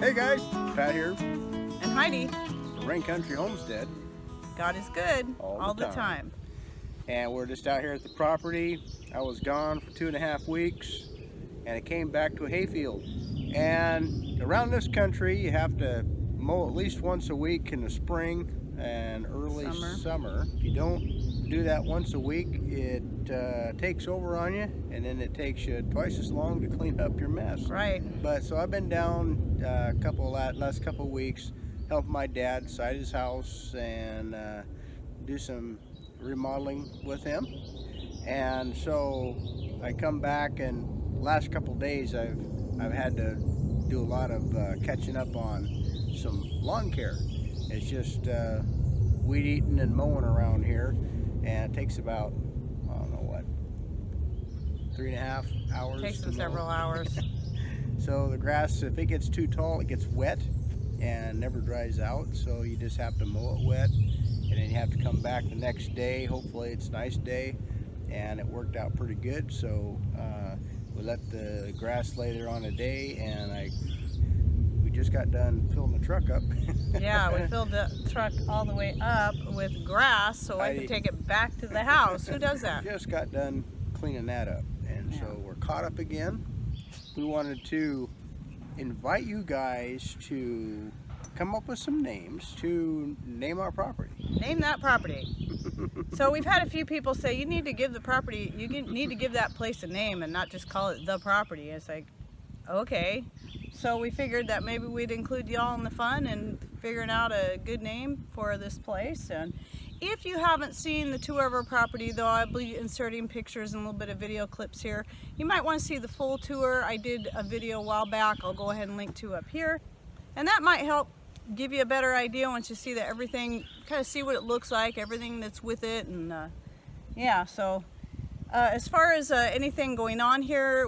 Hey guys, Pat here, And Heidi. from Rain Country Homestead. God is good All the time. And we're just out here at the property. I was gone for 2.5 weeks and I came back to a hayfield. And around this country you have to mow at least once a week in the spring and early summer. If you don't do that once a week, it takes over on you, and then it takes you twice as long to clean up your mess. Right. But so I've been down last couple of weeks, helping my dad side his house and do some remodeling with him. And so I come back, and last couple of days I've had to do a lot of catching up on some lawn care. It's just weed eating and mowing around here, and it takes about, I don't know what, 3.5 hours. Takes to them mow. several hours. So the grass, if it gets too tall, it gets wet and never dries out, so you just have to mow it wet, and then you have to come back the next day. Hopefully it's a nice day, and it worked out pretty good. So we let the grass lay there on a day, and we just got done filling the truck up. Yeah, we filled the truck all the way up with grass so I could take it back to the house. Who does that? Just got done cleaning that up, and so we're caught up again. We wanted to invite you guys to come up with some names to name our property. Name that property. So we've had a few people say you need to give the property, need to give that place a name and not just call it the property. It's like, okay. So we figured that maybe we'd include y'all in the fun and figuring out a good name for this place. And if you haven't seen the tour of our property, though I'll be inserting pictures and a little bit of video clips here, you might want to see the full tour. I did a video a while back. I'll go ahead and link to up here. And that might help give you a better idea once you see that everything, kind of see what it looks like, everything that's with it. And yeah, so as far as anything going on here,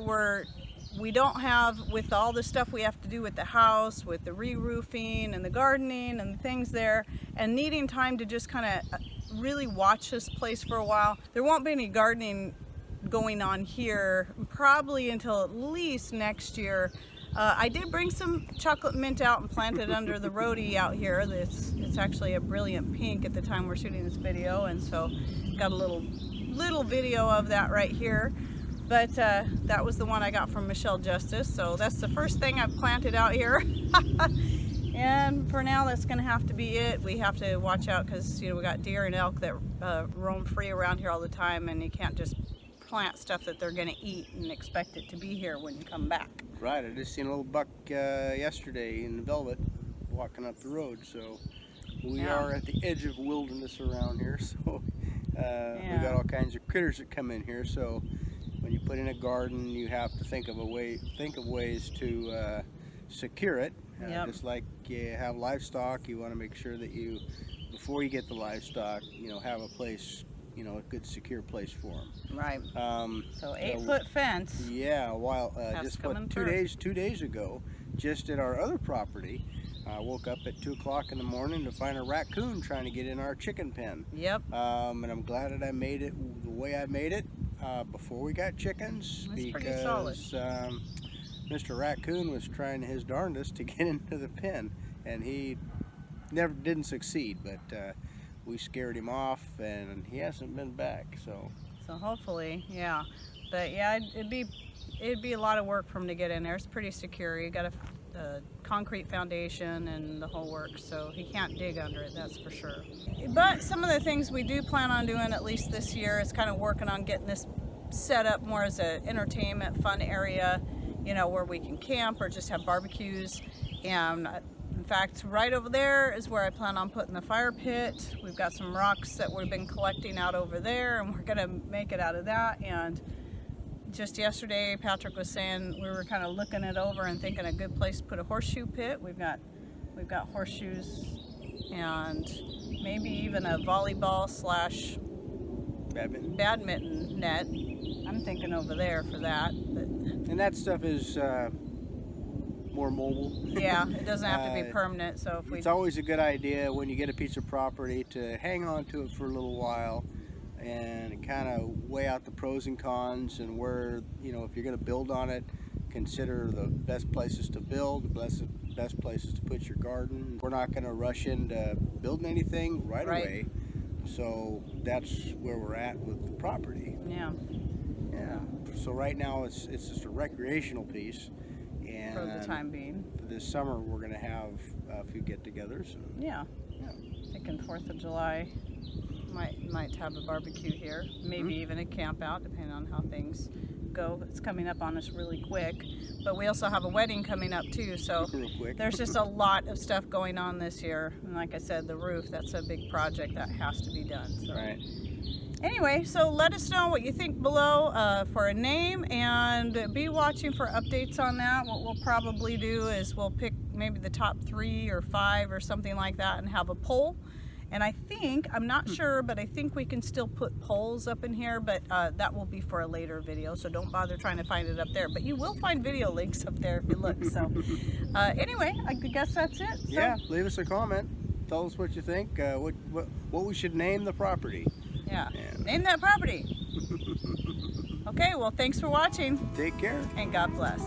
we don't have, with all the stuff we have to do with the house, with the re-roofing and the gardening and the things there, and needing time to just kind of really watch this place for a while, there won't be any gardening going on here probably until at least next year. I did bring some chocolate mint out and plant it under the rhodie out here. It's actually a brilliant pink at the time we're shooting this video, and so got a little video of that right here. But that was the one I got from Michelle Justice, so that's the first thing I've planted out here. And for now, that's going to have to be it. We have to watch out because, you know, we got deer and elk that roam free around here all the time, and you can't just plant stuff that they're going to eat and expect it to be here when you come back. Right, I just seen a little buck yesterday in the velvet walking up the road, so we are at the edge of wilderness around here. So we got all kinds of critters that come in here. So when you put in a garden, you have to think of ways to secure it. Just like you have livestock, you want to make sure that you, before you get the livestock, you know, have a place, you know, a good secure place for them. Right. So 8-foot fence. Yeah. While just what, 2 days ago, just at our other property, I woke up at 2 o'clock in the morning to find a raccoon trying to get in our chicken pen. Yep. And I'm glad that I made it the way I made it before we got chickens. That's because pretty solid. Mr. Raccoon was trying his darndest to get into the pen, and he didn't succeed, but we scared him off, and he hasn't been back. So hopefully, yeah. But yeah, it'd be a lot of work for him to get in there. It's pretty secure. You got a concrete foundation and the whole works, so he can't dig under it, that's for sure. But some of the things we do plan on doing, at least this year, is kind of working on getting this set up more as an entertainment, fun area, you know, where we can camp or just have barbecues. And in fact, right over there is where I plan on putting the fire pit. We've got some rocks that we've been collecting out over there, and we're gonna make it out of that. And just yesterday, Patrick was saying we were kind of looking it over and thinking a good place to put a horseshoe pit. We've got horseshoes and maybe even a volleyball / badminton net. I'm thinking over there for that. But, and that stuff is more mobile. Yeah, it doesn't have to be permanent. So it's always a good idea when you get a piece of property to hang on to it for a little while and kind of weigh out the pros and cons, and where, you know, if you're going to build on it, consider the best places to build, the best places to put your garden. We're not going to rush into building anything right away. So that's where we're at with the property. Yeah. Yeah. So right now it's just a recreational piece. And For the time being. This summer we're going to have a few get-togethers. Yeah. Thinking 4th of July. Might have a barbecue here. Maybe even a camp out, depending on how things go. It's coming up on us really quick. But we also have a wedding coming up too, so Real quick. there's just a lot of stuff going on this year. And like I said, the roof, that's a big project that has to be done. So. Right. Anyway, so let us know what you think below for a name, and be watching for updates on that. What we'll probably do is we'll pick maybe the top 3 or 5 or something like that and have a poll. And I think, I'm not sure, but I think we can still put polls up in here, but that will be for a later video, so don't bother trying to find it up there. But you will find video links up there if you look. So anyway, I guess that's it. So, yeah, leave us a comment. Tell us what you think, what we should name the property. Yeah, name that property. Okay, well, thanks for watching. Take care. And God bless.